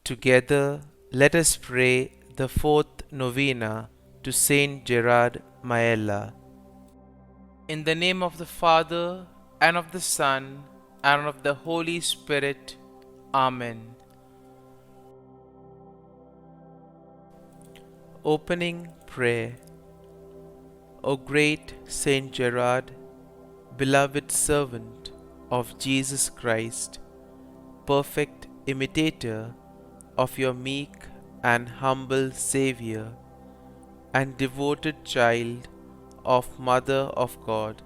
Together, let us pray the fourth novena to St Gerard Majella. In the name of the Father, and of the Son, and of the Holy Spirit. Amen. Opening Prayer. O great St Gerard, beloved servant of Jesus Christ, perfect imitator of your meek and humble Xavier, and devoted child of Mother of God,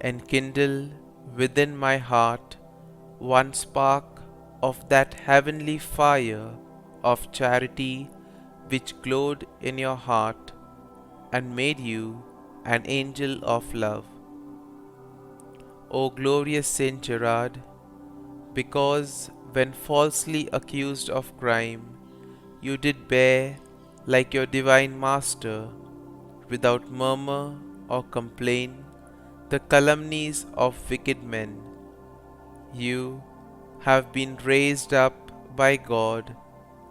enkindle within my heart one spark of that heavenly fire of charity which glowed in your heart and made you an angel of love. O glorious Saint Gerard, because when falsely accused of crime, you did bear, like your divine Master, without murmur or complaint, the calumnies of wicked men. You have been raised up by God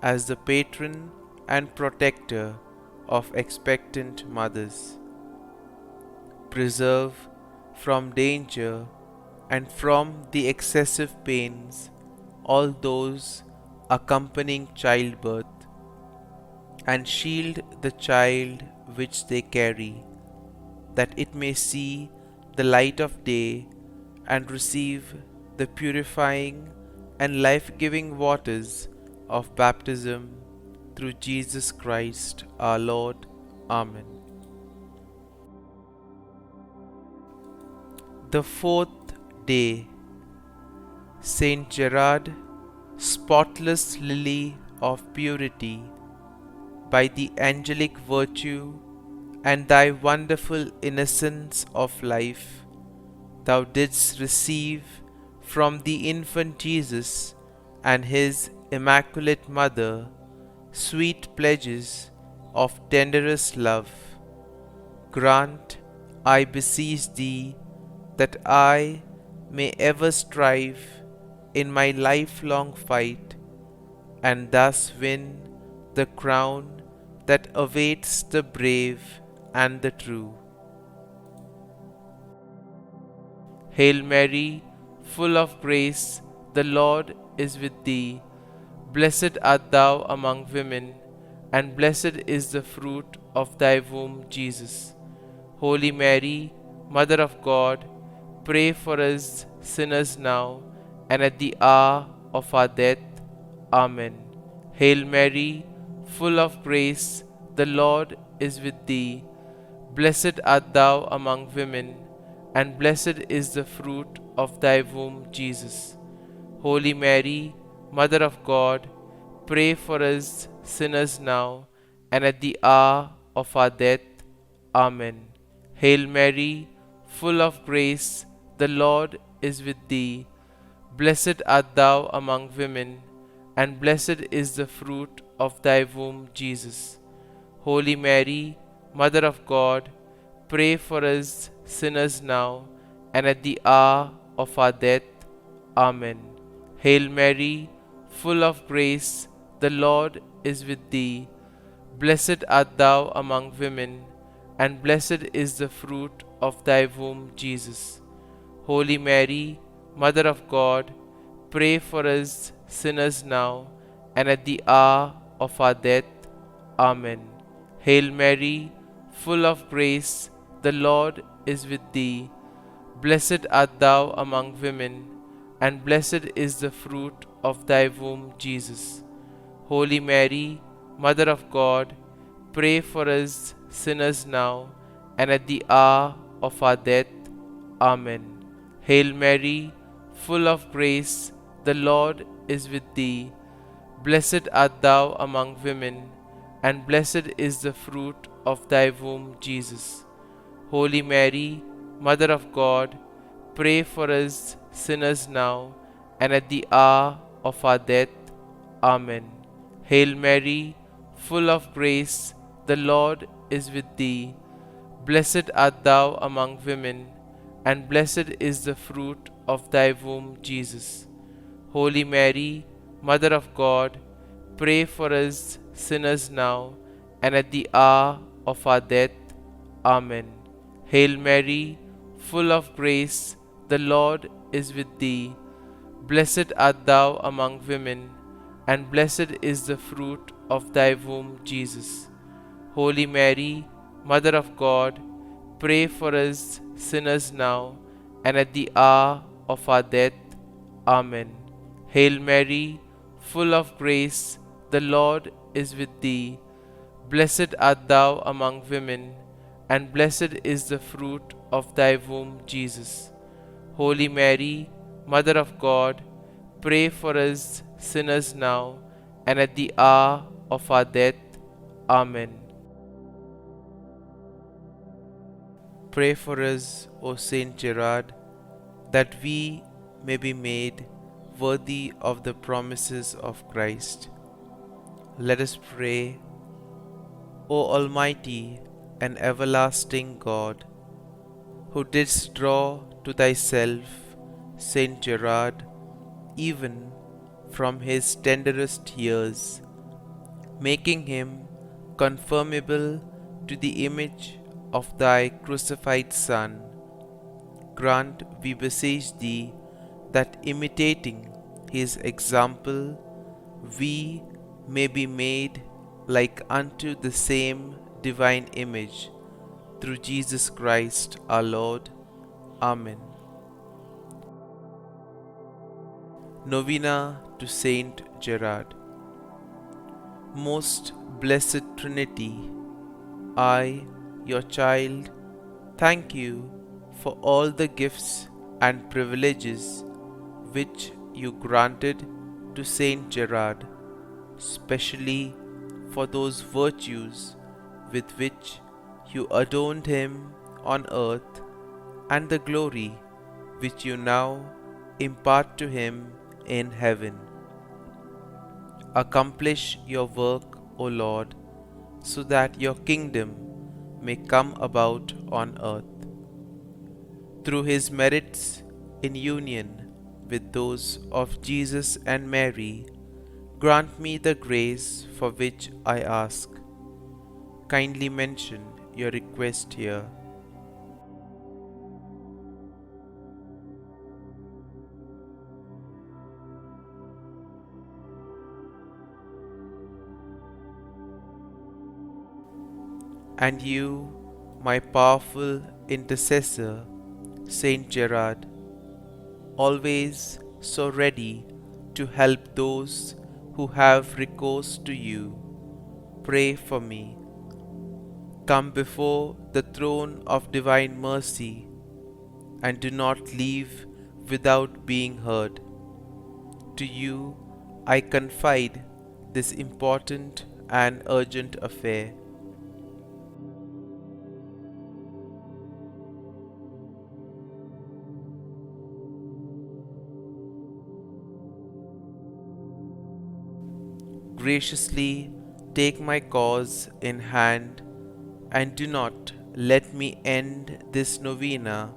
as the patron and protector of expectant mothers. Preserve from danger and from the excessive pains all those accompanying childbirth, and shield the child which they carry, that it may see the light of day and receive the purifying and life-giving waters of baptism through Jesus Christ our Lord. Amen. The fourth day. Saint Gerard, spotless lily of purity, by the angelic virtue and thy wonderful innocence of life, thou didst receive from the infant Jesus and his immaculate mother sweet pledges of tenderest love. Grant, I beseech thee, that I may ever strive in my lifelong fight, and thus win the crown that awaits the brave and the true. Hail Mary, full of grace, the Lord is with thee. Blessed art thou among women, and blessed is the fruit of thy womb, Jesus. Holy Mary, Mother of God, pray for us sinners now and at the hour of our death. Amen. Hail Mary, full of grace, the Lord is with thee. Blessed art thou among women, and blessed is the fruit of thy womb, Jesus. Holy Mary, Mother of God, pray for us sinners now and at the hour of our death. Amen. Hail Mary, full of grace, the Lord is with thee. Blessed art thou among women, and blessed is the fruit of thy womb, Jesus. Holy Mary, Mother of God, pray for us sinners now and at the hour of our death. Amen. Hail Mary, full of grace, the Lord is with thee. Blessed art thou among women, and blessed is the fruit of thy womb, Jesus. Holy Mary, Mother of God, pray for us sinners now and at the hour of our death. Amen. Hail Mary, full of grace, the Lord is with thee. Blessed art thou among women, and blessed is the fruit of thy womb, Jesus. Holy Mary, Mother of God, pray for us sinners now and at the hour of our death. Amen. Hail Mary, full of grace, the Lord is with thee. Blessed art thou among women, and blessed is the fruit of thy womb, Jesus. Holy Mary, Mother of God, pray for us sinners now and at the hour of our death. Amen. Hail Mary, full of grace, the Lord is with thee. Blessed art thou among women, and blessed is the fruit of thy womb, Jesus. Holy Mary, Mother of God, pray for us sinners now and at the hour of our death. Amen. Hail Mary, full of grace, the Lord is with thee. Blessed art thou among women, and blessed is the fruit of thy womb, Jesus. Holy Mary, Mother of God, pray for us sinners now and at the hour of our death. Amen. Hail Mary, full of grace, the Lord is with thee. Blessed art thou among women, and blessed is the fruit of thy womb, Jesus. Holy Mary, Mother of God, pray for us sinners now and at the hour of our death. Amen. Pray for us, O St Gerard, that we may be made worthy of the promises of Christ. Let us pray. O Almighty and everlasting God, who didst draw to thyself St Gerard even from his tenderest years, making him conformable to the image of thy crucified Son, grant, we beseech thee, that imitating his example, we may be made like unto the same divine image, through Jesus Christ our Lord. Amen. Novena to Saint Gerard. Most Blessed Trinity, I, your child, thank you for all the gifts and privileges which you granted to Saint Gerard, specially for those virtues with which you adorned him on earth, and the glory which you now impart to him in heaven. Accomplish your work, O Lord, so that your kingdom may come about on earth. Through his merits in union with those of Jesus and Mary, grant me the grace for which I ask. Kindly mention your request here. And you, my powerful intercessor, Saint Gerard, always so ready to help those who have recourse to you, pray for me. Come before the throne of divine mercy, and do not leave without being heard. To you I confide this important and urgent affair. Graciously take my cause in hand, and do not let me end this novena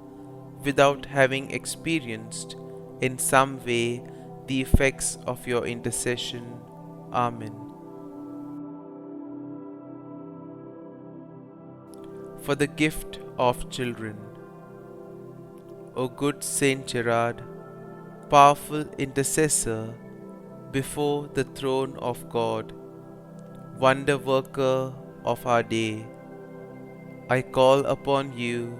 without having experienced in some way the effects of your intercession. Amen. For the gift of children. O good Saint Gerard, powerful intercessor before the throne of God, wonder worker of our day, I call upon you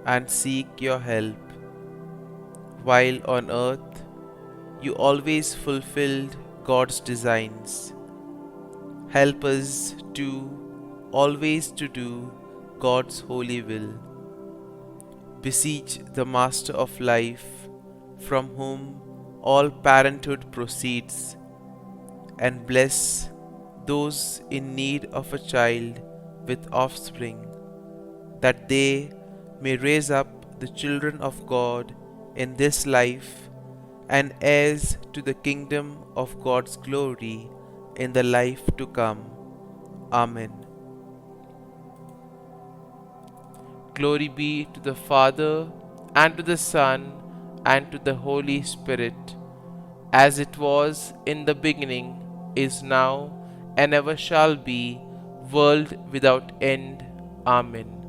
and seek your help. While on earth you always fulfilled God's designs, help us always to do God's holy will. Beseech the Master of life, from whom all parenthood proceeds, and bless those in need of a child with offspring, that they may raise up the children of God in this life, and heirs to the kingdom of God's glory in the life to come. Amen. Glory be to the Father, and to the Son, and to the Holy Spirit, as it was in the beginning, is now, and ever shall be, world without end. Amen.